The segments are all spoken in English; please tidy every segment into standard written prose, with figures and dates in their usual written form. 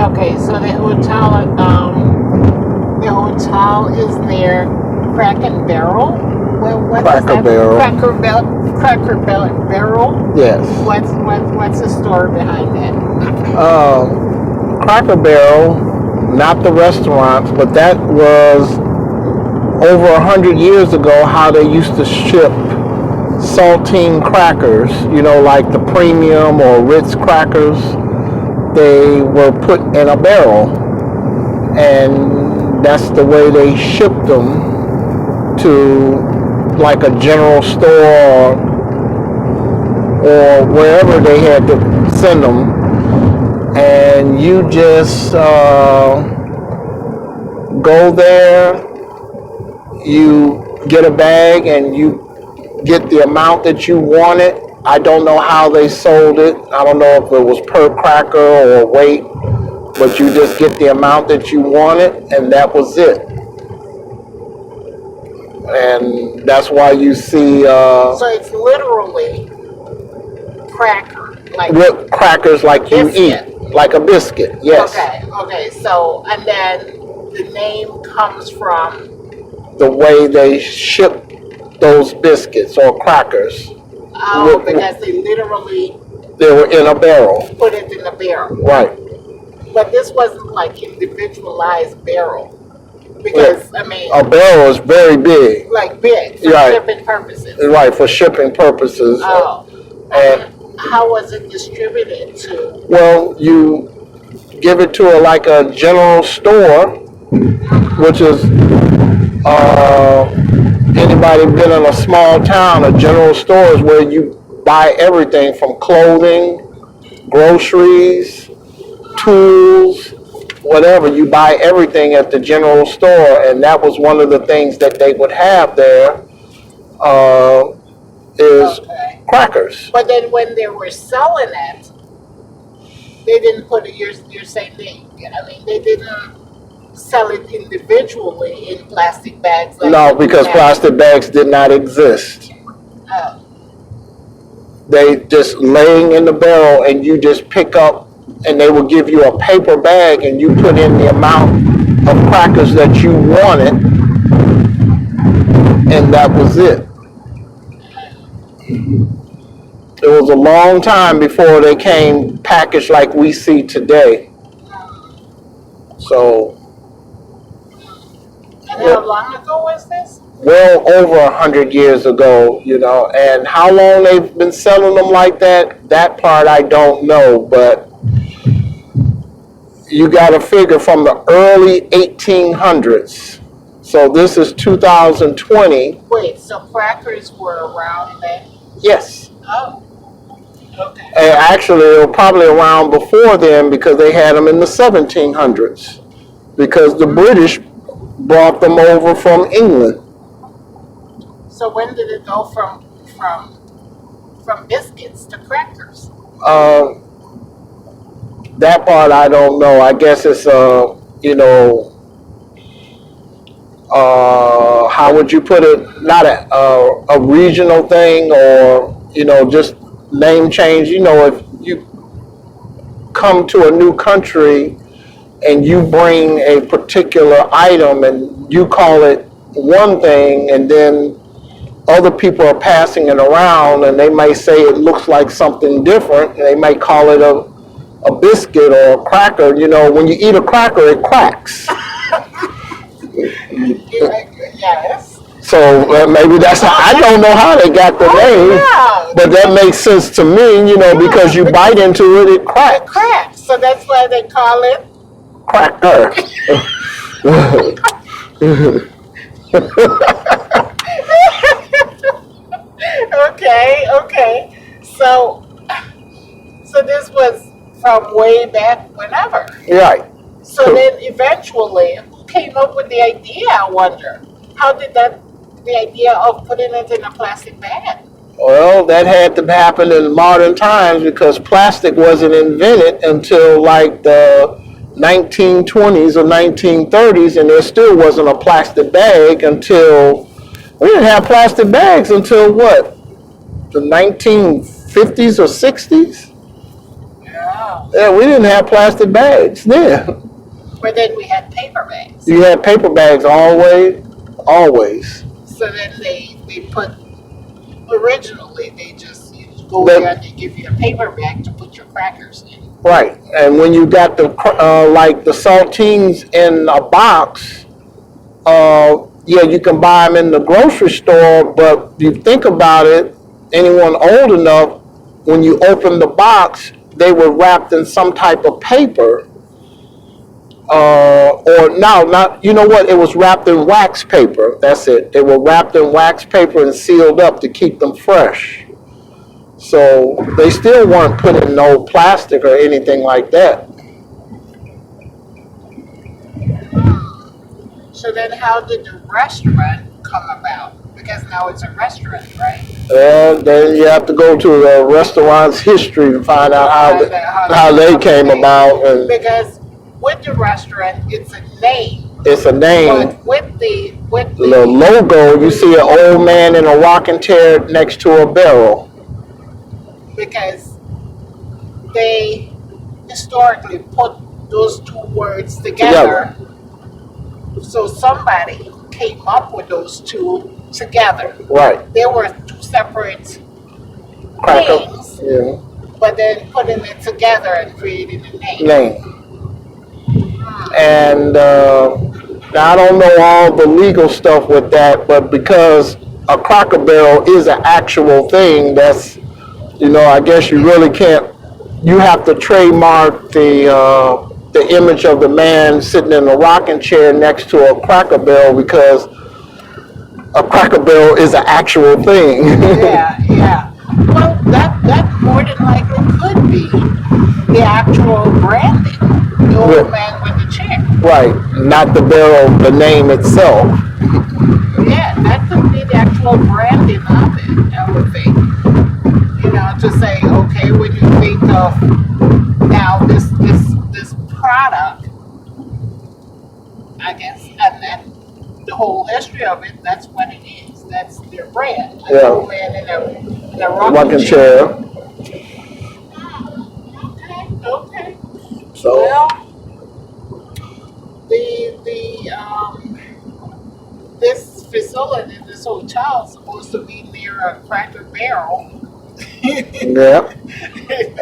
Okay, so the hotel is near Crack and Barrel. Well, what is Cracker that? Barrel. Barrel. Yes. What's the story behind that? Cracker Barrel, not the restaurants, but that was over 100 years ago how they used to ship saltine crackers, like the premium or Ritz crackers. They were put in a barrel, and that's the way they shipped them to like a general store or wherever they had to send them. And you just go there, you get a bag, and you get the amount that you wanted. I don't know how they sold it. I don't know if it was per cracker or weight, but you just get the amount that you wanted, and that was it. And that's why you see So it's literally cracker, like crackers like you biscuit. eat, like a biscuit. Yes. Okay. So and then the name comes from The way they ship those biscuits or crackers. because they literally They were in a barrel. put it in a barrel. Right. But this wasn't like individualized barrel. Because I mean A barrel is very big. like big for Right. shipping purposes. Right, for shipping purposes. Oh. And How was it distributed to? well, you give it to like a general store, which is anybody been in a small town, a general store is where you buy everything from clothing, groceries, tools, whatever. You buy everything at the general store, and that was one of the things that they would have there is Okay. crackers. But then when they were selling it, they didn't put it. You're saying they didn't sell it individually in plastic bags. Like No, you because have. plastic bags did not exist. Oh. They just laying in the barrel, and you just pick up, and they will give you a paper bag, and you put in the amount of crackers that you wanted, and that was it. It was a long time before they came packaged like we see today. So, And how long ago was this? well over 100 years ago, and how long they've been selling them like that part I don't know, but you got to figure from the early 1800s. So this is 2020. Wait, so crackers were around then? Yes. Oh. Okay. And actually, they were probably around before then because they had them in the 1700s because the British brought them over from England. So when did it go from biscuits to crackers? That part I don't know. I guess it's how would you put it? Not a regional thing, or just name change. If you come to a new country and you bring a particular item and you call it one thing, and then other people are passing it around and they may say it looks like something different, and they may call it a biscuit or a cracker. When you eat a cracker, it cracks. Yes. So maybe I don't know how they got the name, Yeah. but that makes sense to me, because you bite into it, it It cracks. cracks. So that's why they call it. Cracker. Okay. So this was from way back whenever. Right. So then eventually, who came up with the idea, I wonder? How did the idea of putting it in a plastic bag? Well, that had to happen in modern times because plastic wasn't invented until like the 1920s or 1930s, and there still wasn't a plastic bag until, we didn't have plastic bags until what? The 1950s or 60s? Yeah. Oh, Yeah, we didn't have plastic bags then. but then we had paper bags. You had paper bags always, always. So then they put, originally they just, you go But- there and they give you a paper bag to put your crackers in. Right, and when you got the like the saltines in a box, yeah, you can buy them in the grocery store. But you think about it, anyone old enough, when you open the box, they were wrapped in some type of paper, or no, not. You know what? It was wrapped in wax paper. That's it. They were wrapped in wax paper and sealed up to keep them fresh. So they still weren't putting no plastic or anything like that. So then how did the restaurant come about? Because now it's a restaurant, right? Then you have to go to the restaurant's history to find out how they came about. And Because with the restaurant, it's a name. it's a name. But with the The logo, you see an old man in a rocking chair next to a barrel. because they historically put those two words together. So somebody came up with those two together. Right. There were two separate Cracker. names, Yeah. but then putting it together and creating a name. Name. And now I don't know all the legal stuff with that, but because a Cracker Barrel is an actual thing, that's, you know, I guess you really can't. You have to trademark the image of the man sitting in a rocking chair next to a Cracker Barrel, because a Cracker Barrel is an actual thing. Yeah, yeah. Well, that more than likely could be the actual branding. The old Yeah. man with the chair. Right, not the barrel, the name itself. Yeah, that could be the actual branding of it, I would think. You know, to say, okay, when you think of now this product, I guess, and the whole history of it, that's what it is. That's their brand. An Yeah. old man in a rocking Rocking chair. chair. Okay, okay. So, Well, this facility, this hotel, is supposed to be near a Cracker Barrel. yeah.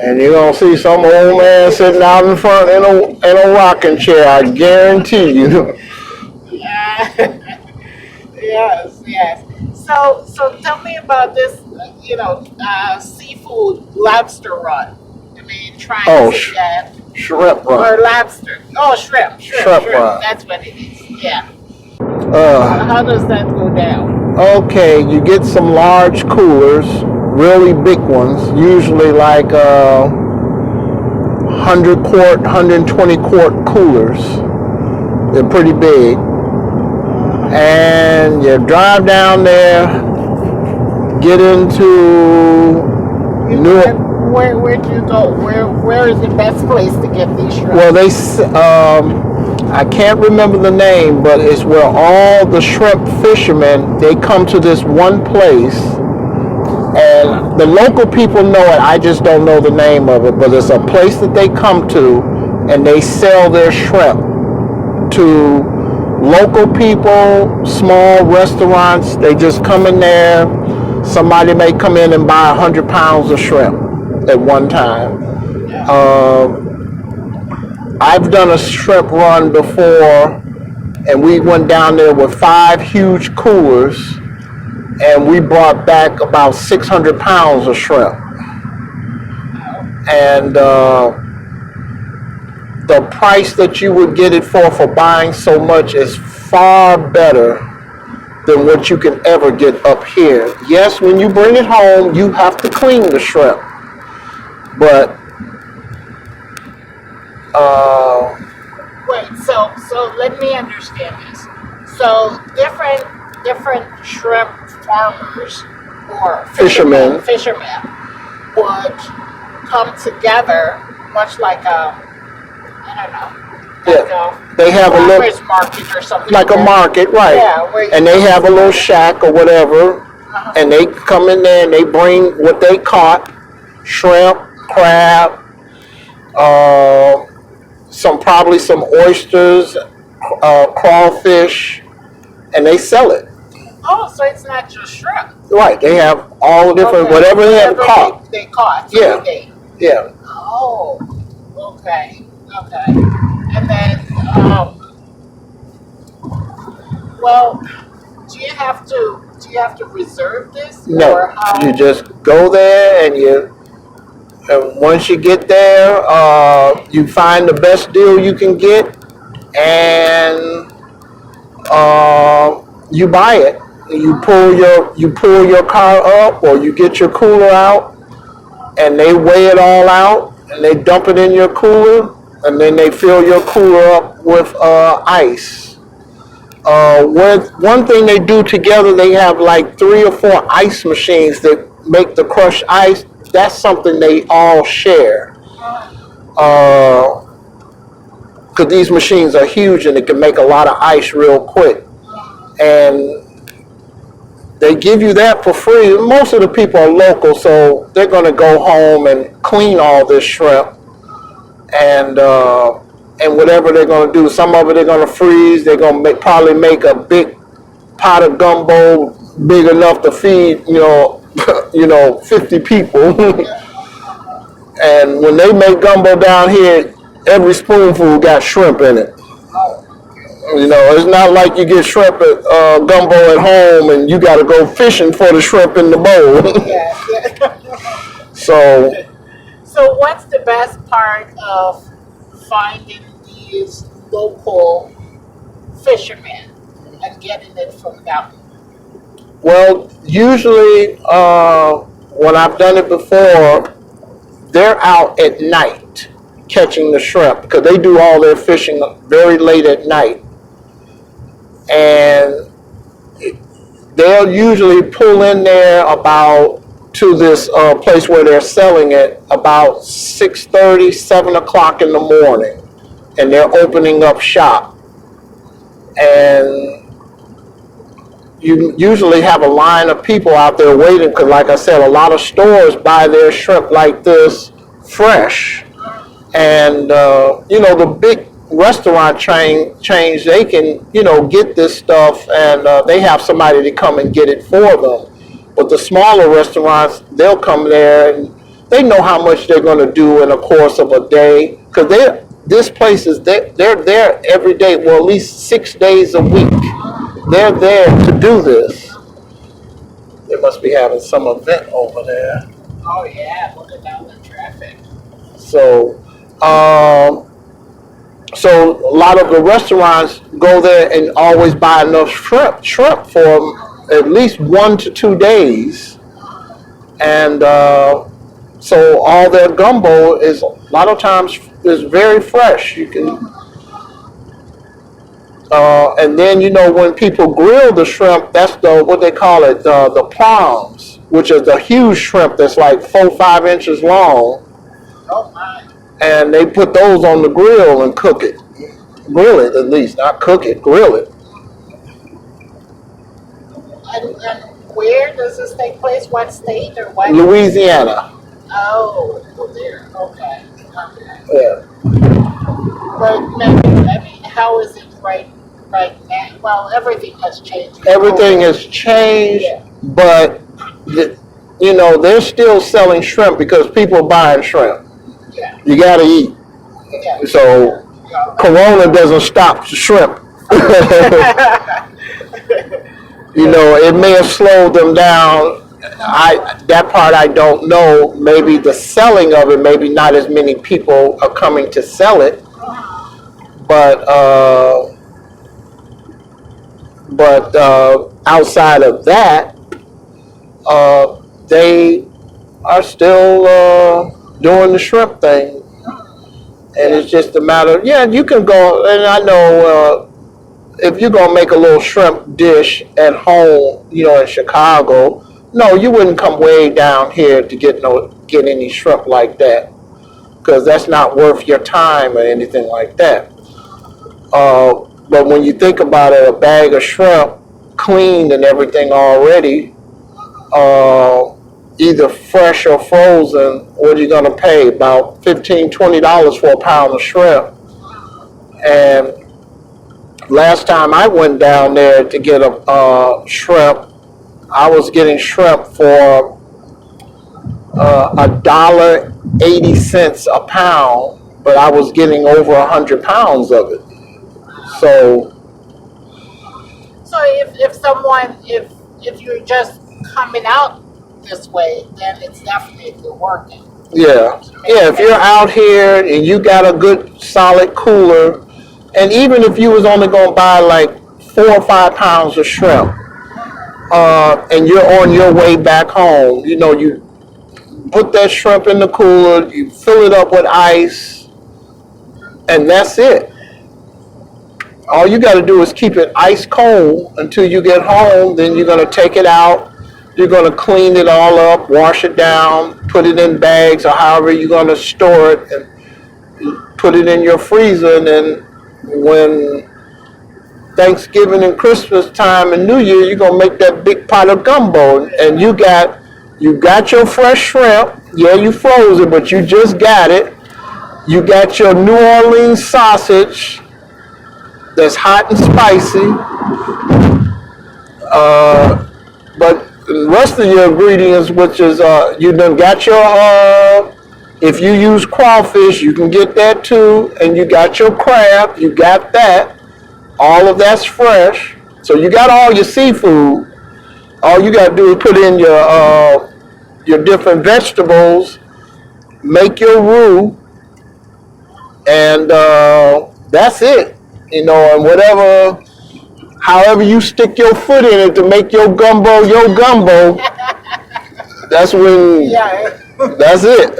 And you're gonna see some old man sitting out in front in a rocking chair, I guarantee you. Yes, yes. So tell me about this, seafood lobster run. I mean, trying Oh, to get, Shrimp or run. lobster. Oh, shrimp. Shrimp run. That's what it is. Yeah. Uh, How does that go down? okay, you get some large coolers, really big ones, usually like 100 quart, 120 quart coolers. They're pretty big. And you drive down there, get into New. Where do you go? Where is the best place to get these shrimp? Well, I can't remember the name, but it's where all the shrimp fishermen, they come to this one place, and the local people know it. I just don't know the name of it, but it's a place that they come to, and they sell their shrimp to local people, small restaurants. They just come in there. Somebody may come in and buy 100 pounds of shrimp at one time. I've done a shrimp run before, and we went down there with 5 huge coolers, and we brought back about 600 pounds of shrimp. And the price that you would get it for buying so much is far better than what you can ever get up here. Yes, when you bring it home, you have to clean the shrimp, but Wait, so let me understand this. So different shrimp farmers or fishermen would come together, much like I don't know, like yeah, they have a little, farmers market or something. like a that. market, right? Yeah, where you And they have a little shack or whatever, and they come in there and they bring what they caught, shrimp, crab, uh, probably some oysters, crawfish, and they sell it. Oh, so it's not just shrimp. Right, they have all different, Okay. whatever they have caught. They caught. Yeah. Yeah. Oh, okay. Okay. And then, well, do you have to reserve this? No, Or how? you just go there and once you get there, you find the best deal you can get, and you buy it. You pull your car up, or you get your cooler out, and they weigh it all out, and they dump it in your cooler, and then they fill your cooler up with ice. One thing they do together, they have like 3 or 4 ice machines that make the crushed ice. That's something they all share. Because these machines are huge and it can make a lot of ice real quick. And they give you that for free. Most of the people are local, so they're going to go home and clean all this shrimp. And whatever they're going to do, some of it they're going to freeze. They're going to probably make a big pot of gumbo big enough to feed, 50 people. And when they make gumbo down here, every spoonful got shrimp in it. It's not like you get shrimp at gumbo at home and you got to go fishing for the shrimp in the bowl. Yeah. So So what's the best part of finding these local fishermen and getting it from them? Well, usually when I've done it before, they're out at night catching the shrimp because they do all their fishing very late at night. And they'll usually pull in there to this place where they're selling it about 6:30, 7 o'clock in the morning. And they're opening up shop. And you usually have a line of people out there waiting because, like I said, a lot of stores buy their shrimp like this fresh. And, the big restaurant chains, they can, get this stuff and they have somebody to come and get it for them. But the smaller restaurants, they'll come there and they know how much they're going to do in the course of a day. Because they're there every day, well, at least 6 days a week. They're there to do this. They must be having some event over there. Oh yeah, looking down the traffic. So a lot of the restaurants go there and always buy enough shrimp for at least 1 to 2 days. And so all their gumbo is a lot of times is very fresh. You can and then when people grill the shrimp, that's what they call it, the prawns, which is the huge shrimp that's like 4-5 inches long. Oh my. And they put those on the grill and cook it. Grill it at least, not cook it, grill it. And where does this take place? What state or what? Louisiana. Oh, there. Okay. Yeah. But maybe, how is it right now? Well, everything has changed. Everything has changed, Yeah. but they're still selling shrimp because people are buying shrimp. Yeah. You gotta eat. Yeah. So Corona doesn't stop the shrimp. It may have slowed them down. That part I don't know. Maybe the selling of it, maybe not as many people are coming to sell it. But outside of that, they are still doing the shrimp thing. And it's just a matter, you can go, and I know if you're going to make a little shrimp dish at home, in Chicago, no, you wouldn't come way down here to get any shrimp like that, because that's not worth your time or anything like that. But when you think about it, a bag of shrimp, cleaned and everything already, either fresh or frozen, what are you going to pay? About $15, $20 for a pound of shrimp. And last time I went down there to get a shrimp, I was getting shrimp for $1.80 a pound, but I was getting over 100 pounds of it. So if you're just coming out this way, then it's definitely working. yeah, if you're out here and you got a good solid cooler, and even if you was only gonna buy like 4 or 5 pounds of shrimp, and you're on your way back home, you put that shrimp in the cooler, you fill it up with ice, and that's it. All you got to do is keep it ice cold until you get home. Then you're going to take it out. You're going to clean it all up, wash it down, put it in bags or however you're going to store it, and put it in your freezer. And then when Thanksgiving and Christmas time and New Year, you're going to make that big pot of gumbo. And you got your fresh shrimp. Yeah, you froze it, but you just got it. You got your New Orleans sausage that's hot and spicy, but the rest of your ingredients, which is you done got your if you use crawfish, you can get that too, and you got your crab, you got that. All of that's fresh, so you got all your seafood. All you got to do is put in your different vegetables, make your roux, and that's it. And however you stick your foot in it to make your gumbo, that's when, that's it.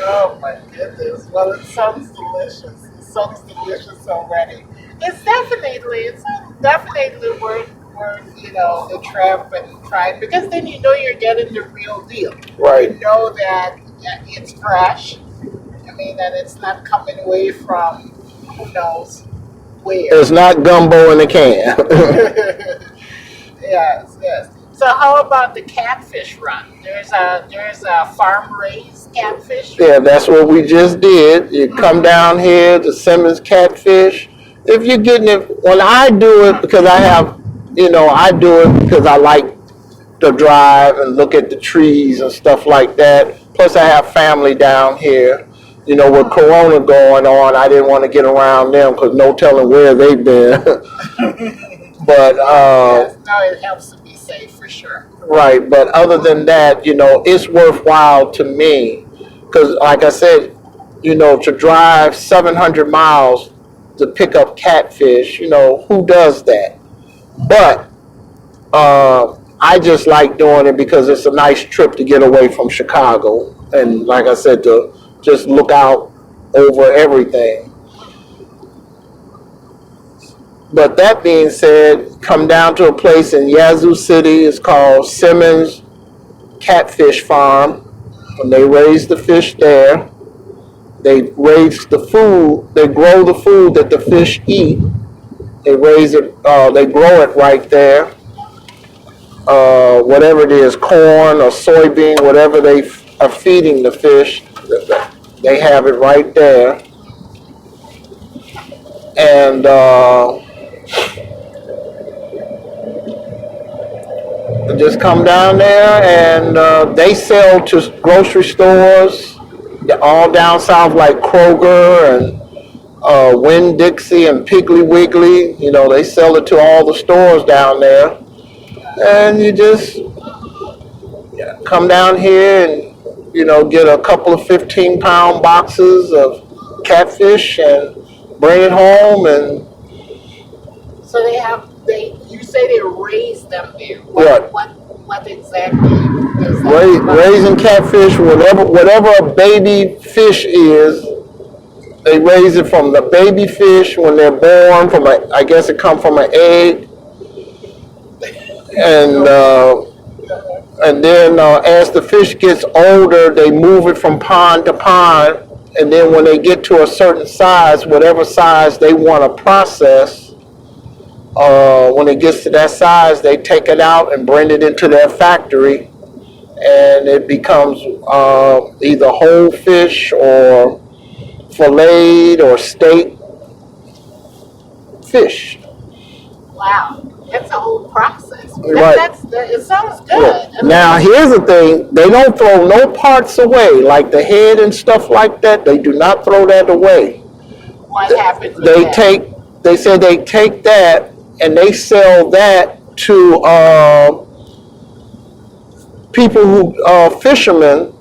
Oh my goodness. Well, it sounds delicious. It sounds delicious already. It's definitely worth the trip and trying, because then you're getting the real deal. Right. You know that it's fresh. I mean, that it's not coming away from who knows where. It's not gumbo in a can. Yes. So how about the catfish run? There's a farm raised catfish. Yeah, that's what we just did. You come down here to Simmons Catfish. If you're getting it, when I do it, because I do it because I like to drive and look at the trees and stuff like that. Plus I have family down here. With Corona going on, I didn't want to get around them because no telling where they've been. But Yes, no, it helps to be safe for sure. right. But other than that, it's worthwhile to me because, like I said, to drive 700 miles to pick up catfish, who does that? But I just like doing it because it's a nice trip to get away from Chicago, and like I said, to just look out over everything. But that being said, come down to a place in Yazoo City. It's called Simmons Catfish Farm. And they raise the fish there. They raise the food. They grow the food that the fish eat. They raise it. They grow it right there. Whatever it is, corn or soybean, whatever they are feeding the fish, they have it right there. And just come down there, and they sell to grocery stores all down south, like Kroger and Winn-Dixie and Piggly Wiggly. They sell it to all the stores down there. And you just come down here and get a couple of 15-pound boxes of catfish and bring it home. And So you say they raise them there. What? What exactly is that? raising catfish, whatever a baby fish is, they raise it from the baby fish when they're born. I guess it comes from an egg, and then as the fish gets older, they move it from pond to pond, and then when they get to a certain size, whatever size they want to process, when it gets to that size, they take it out and bring it into their factory, and it becomes either whole fish or filleted or steak fish. Wow, that's a whole process. Right. It sounds good. Yeah. I mean, Now here's the thing: they don't throw no parts away, like the head and stuff like that. They do not throw that away. what happens with They that? they said they take that and they sell that to people who fishermen,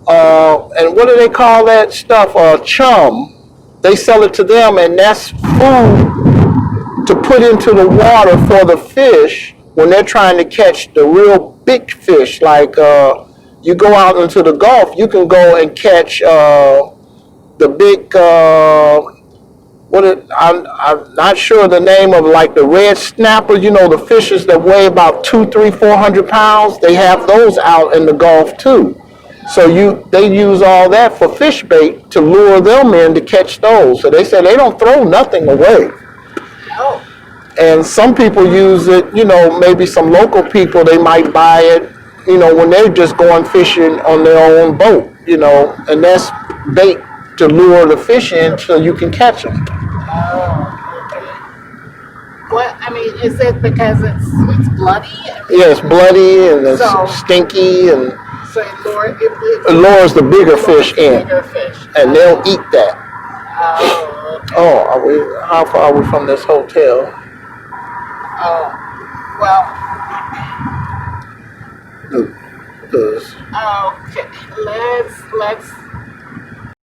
and what do they call that stuff? Chum. They sell it to them, and that's food to put into the water for the fish when they're trying to catch the real big fish. Like you go out into the Gulf, you can go and catch the big. I'm not sure the name of, like the red snapper. You know, the fishes that weigh about 200, 300, 400 pounds. They have those out in the Gulf too. So they use all that for fish bait to lure them in to catch those. So they say they don't throw nothing away. Oh, And some people use it, you know, maybe some local people, they might buy it, you know, when they're just going fishing on their own boat, you know, and that's bait to lure the fish in so you can catch them. okay. What, I mean, is it because it's bloody? Yeah, it's bloody and it's So- stinky, and So it lures the bigger fish in, bigger fish. and they'll eat that. Oh, okay. Oh, how far are we from this hotel? Oh, well, 'Cause okay. Let's